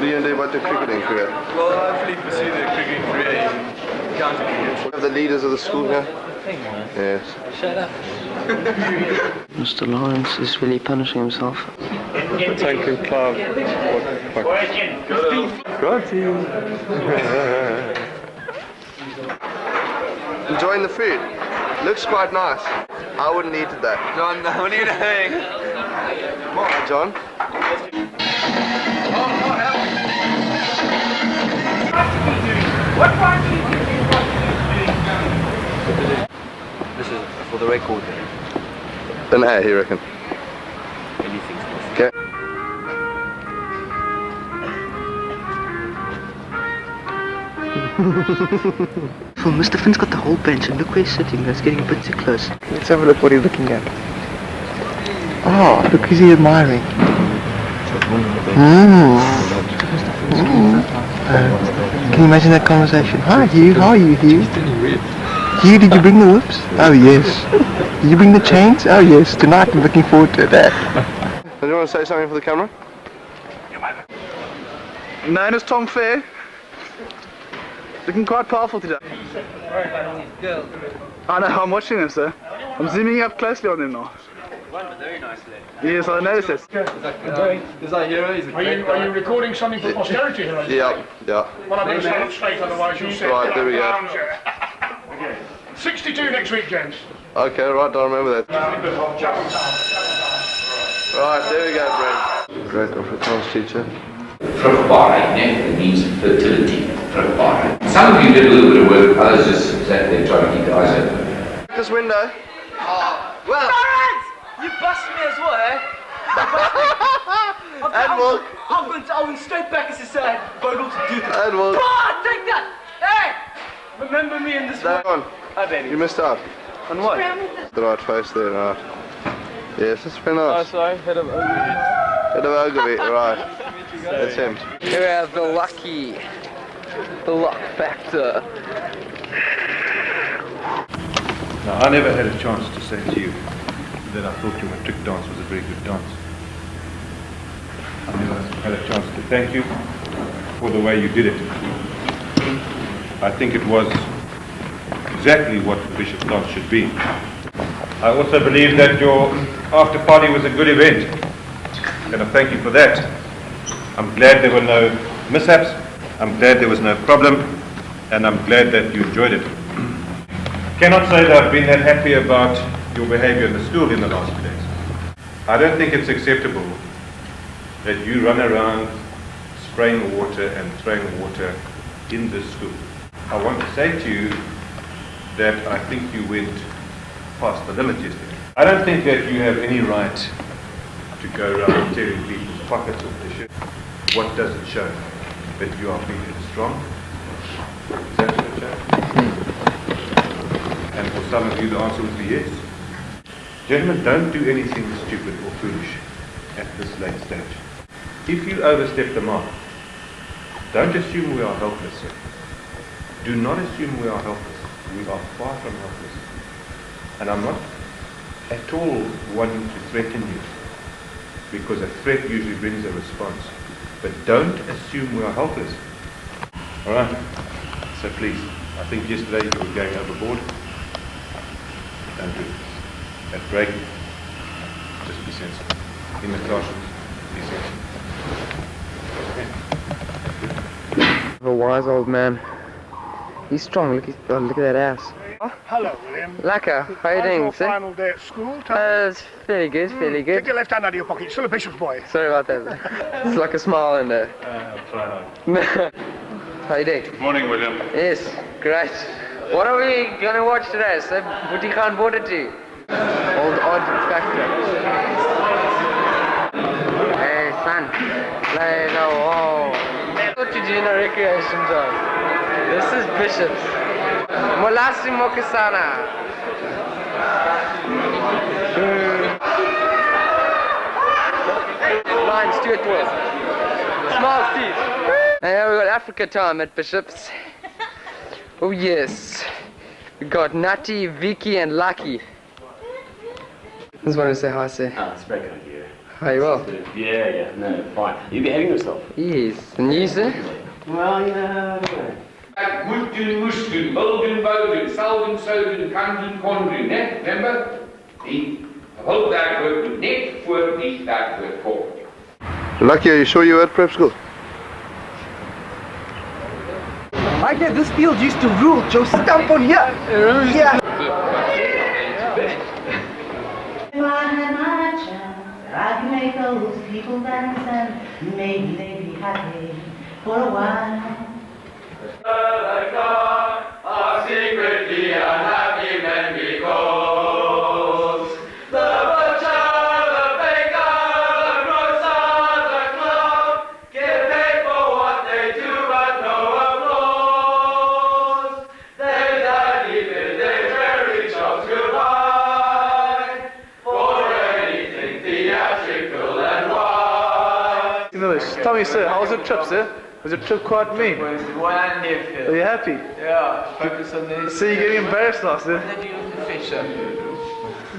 are you going to do about your cricketing career? Well, hopefully pursue the cricketing career in county cricket. We have the leaders of the school here. Yes. Shut up. Mr. Lawrence is really punishing himself. Taking club. Got you. Enjoying the food. Looks quite nice. I wouldn't eat it that. John, what are you doing? Hi, John. This is for the record. An A, you reckon? Anything's possible. Okay. Well, Mr. Finn's got the whole bench and look where he's sitting. That's getting a bit too close. Let's have a look what he's looking at. Oh, look who's he admiring. Can you imagine that conversation? Hi Hugh, how are you Hugh? Hugh, did you bring the whips? Oh yes. Did you bring the chains? Oh yes, tonight I'm looking forward to that. Do you want to say something for the camera? Known as Tom Fair. Looking quite powerful today. I know, I'm watching them, sir. I'm zooming up closely on them now. Very nicely. Yes, I noticed this. Is our hero? He's a great guy. Are you recording something for posterity here? Yeah. Well, I better stand up straight, otherwise you'll sit Right, there we go. Okay. 62 next week, James. Okay, right, I'll remember that. Right, there we go, Brent. Great Afrikaans teacher. Vruchtbaarheid, it means fertility. Vruchtbaarheid. Some of you did a little bit of work, others just sat there trying to keep their eyes open. This window. Well, you bust me as well, eh? And walk. I went straight back as I said, Bogle to do this. And walk. God, take that! Hey! Remember me in this Down. one. Hi, baby. You missed out. On what? The right face there, right. Yes, that's pretty nice. sorry, head of Bit of Ogilvy, right. That's him. Here we have the luck factor. Now, I never had a chance to say to you that I thought your matric dance was a very good dance. I never had a chance to thank you for the way you did it. I think it was exactly what the Bishop's dance should be. I also believe that your after party was a good event, and I thank you for that. I'm glad there were no mishaps, I'm glad there was no problem, and I'm glad that you enjoyed it. Cannot say that I've been that happy about your behavior in the school in the last days. I don't think it's acceptable that you run around spraying water and throwing water in this school. I want to say to you that I think you went past the limit yesterday. I don't think that you have any right to go around tearing people's pockets off their shirt. What does it show? That you are big and strong? Is that what it shows? And for some of you the answer would be yes. Gentlemen, don't do anything stupid or foolish at this late stage. If you overstep the mark, don't assume we are helpless, sir. Do not assume we are helpless. We are far from helpless. And I'm not at all wanting to threaten you, because a threat usually brings a response. But don't assume we are helpless. Alright? So please, I think yesterday you were going overboard. Don't do it. At break, just be sensible. In the classrooms, be sensible. A wise old man. He's strong. Look at that ass. Hello, William. Laka, how are you doing, your sir? final day at school? Tell It's fairly good, fairly Take good. your left hand out of your pocket. Still a bishop's boy. Sorry about that. It's like a smile in there. How you doing? Good morning, William. Yes, great. What are we gonna watch today? So, Booty Khan Border 2. Old Odd Factor. Hey, son. Play the wall. What you do in a recreation zone? This is Bishop's. Molasi Mokisana. Lion Stuart Wood. Small Steve. And here we got Africa time at Bishop's. Oh yes. We got Natty, Vicky and Lucky. Just wanted to say hi, sir. Ah, it's very good of you. Very well. Yeah, no, fine. You're behaving yourself. Yes. And you, sir? Well, you know, Moeddoen, moest doen, wilden, wouden, zouden, zouden, kan doen, kon doen, hè? Remember? Die hulpwerkwoord moet net voor die werkwoord komen. Lucky, are you sure you were at prep school? I get this field used to rule. Joe, stamp on here. Yeah. If I had my chance, I could make those people dance and maybe they'd be happy for a while. Are secretly unhappy men because the butcher, the baker, the grocer, the clown get paid for what they do but no applause. They that even their very jobs goodbye for anything theatrical and wide. English. Tommy, sir, how was the trip, sir? Was your trip quite mean? It was wonderful. Are you happy? Yeah, focus on this. So you're getting embarrassed now, sir? The beautiful fisher.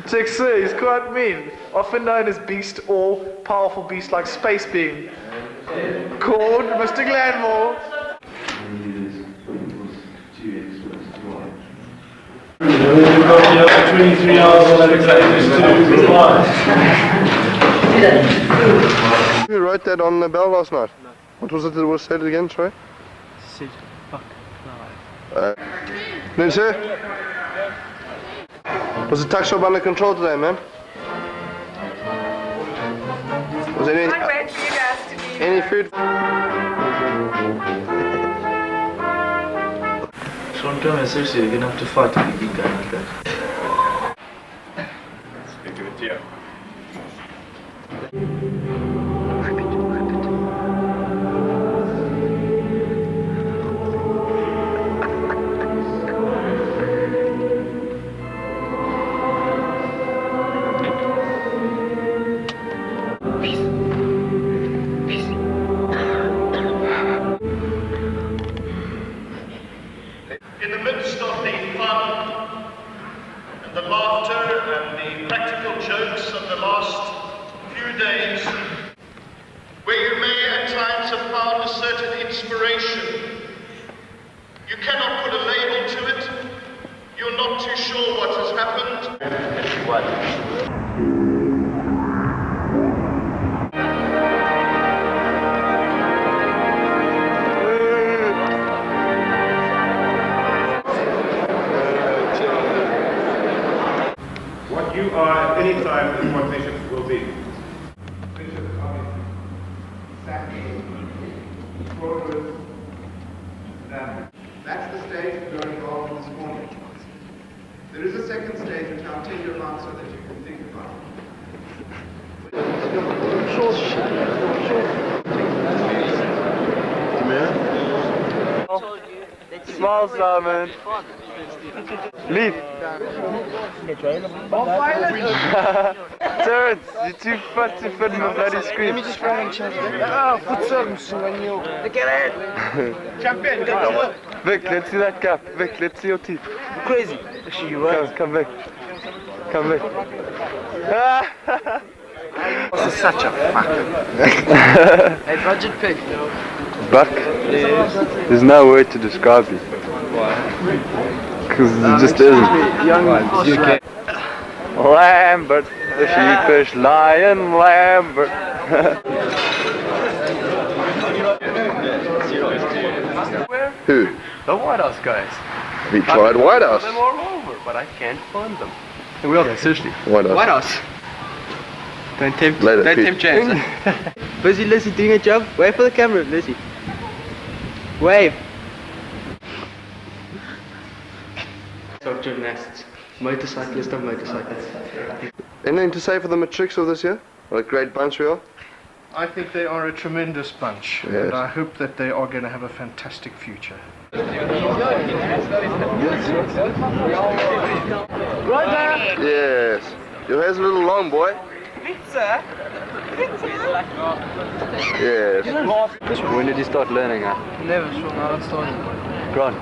Check, sir, he's quite mean. Often known as Beast or powerful beast like Space Being. Called Mr. Glanmore. We've got 23 hours on Alexander's to reply. You wrote that on the bell last night. What was it that was said again, Troy? Said, fuck, No, sir? Was the tuck shop under control today, man? Was there any food? Don't tell me, seriously, you're gonna have to fight a big guy like that. Give it to you. In the midst of the fun and the laughter and the practical jokes of the last few days, where you may at times have found a certain inspiration, you cannot put a label to it, you're not too sure what has happened. What you are at any time is what bishops will be. Bishops are sacking, quarters, and That's the stage we got involved in this morning. There is a second stage which I'll tell you about so that you can think about it. Smile, Simon. Leave. Terrence, you're too fat to fit in the bloody screen. Let me just try and change it. Look at it. Champion, Vic, let's see that cap. Vic, let's see your teeth. Crazy. Actually, you're right. Come back. Come back. This is such a fucker. Hey, budget pick. Buck? There's no word to describe you. Why? Because it just isn't. Lambert, the sheepish lion Lambert. Who? The White House guys. We tried White House. Them all over, but I can't find them. We are, seriously. White House. White House. Don't tempt, Later, don't Pete. tempt James. Busy Lizzie doing a job. Wave for the camera, Lizzie. Wave. Top gymnasts. Motorcyclist or motorcyclist. Anything to say for the matrics of this year? What a great bunch we are. I think they are a tremendous bunch, Yes. and I hope that they are going to have a fantastic future. Yes. Your hair's a little long, boy. Yes. When did you start learning that? Never sure now it's starting. Grant,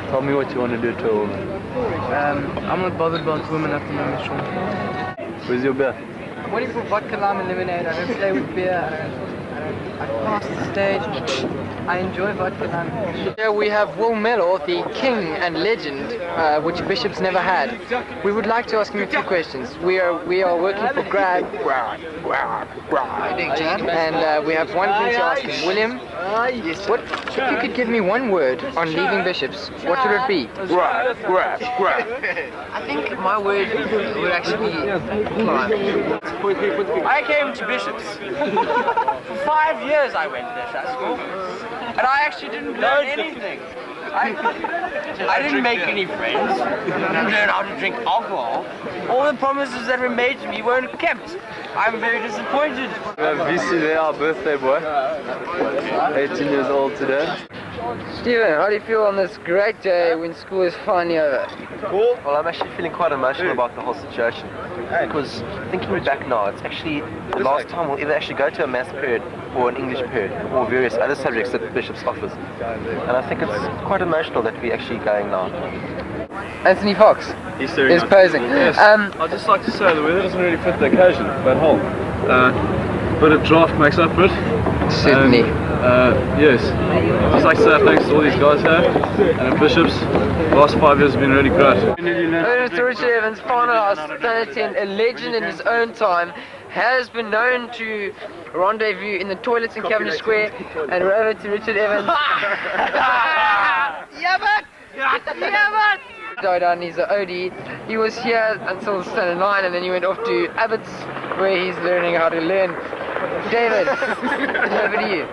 tell me what you want to do to a woman. I'm not bothered about women at the moment, Sean. Where's your beer? waiting for vodka, lime and lemonade. I don't play with beer. I pass the stage. I enjoy vodka, lime. Here we have Will Mellor, the king and legend, which bishops never had. We would like to ask him a few questions. We are working for Grab, and we have one thing to ask him. William, what if you could give me one word on leaving bishops? What would it be? Grab. I think my word would actually be climb. I came to Bishops. For 5 years I went there at school. And I actually didn't learn anything. I didn't make any friends. I didn't learn how to drink alcohol. All the promises that were made to me weren't kept. I'm very disappointed. We have VC there, our birthday boy. 18 years old today. Stephen, how do you feel on this great day when school is finally over? Cool. Well, I'm actually feeling quite emotional about the whole situation. Because thinking back now, it's actually the last time we'll ever actually go to a maths period or an English period or various other subjects that Bishops offers. And I think it's quite emotional that we're actually going now. Anthony Fox is posing. Yes. I'd just like to say the weather doesn't really fit the occasion, but whole. Bit of draft makes up for it. Certainly. Yes. I'd just like to say thanks to all these guys here and the Bishops. The last 5 years have been really great. Mr. Richard Evans, final house, Planet 10, a legend in his own time, has been known to rendezvous in the toilets in Cavendish Square, and we're over to Richard Evans. Died out and he's an OD. He was here until standard 9 and then he went off to Abbott's where he's learning how to learn. David, over to you.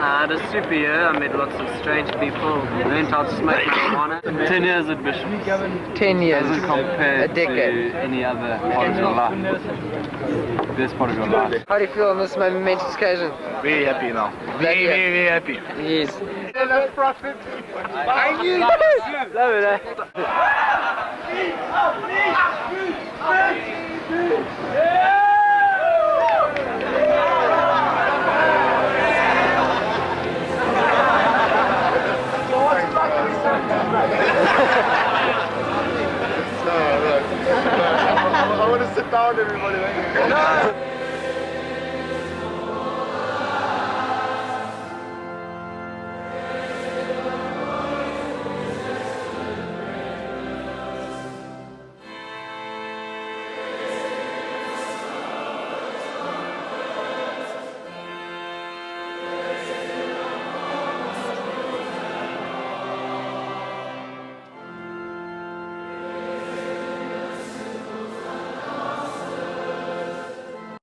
It was super year. I met lots of strange people, learned how to smoke marijuana. 10 years at Bishops. 10 years. Doesn't compare a decade. to any other part of your life. Best part of your life. How do you feel on this momentous occasion? Very happy now. Very happy. Yes. I knew Love it, eh?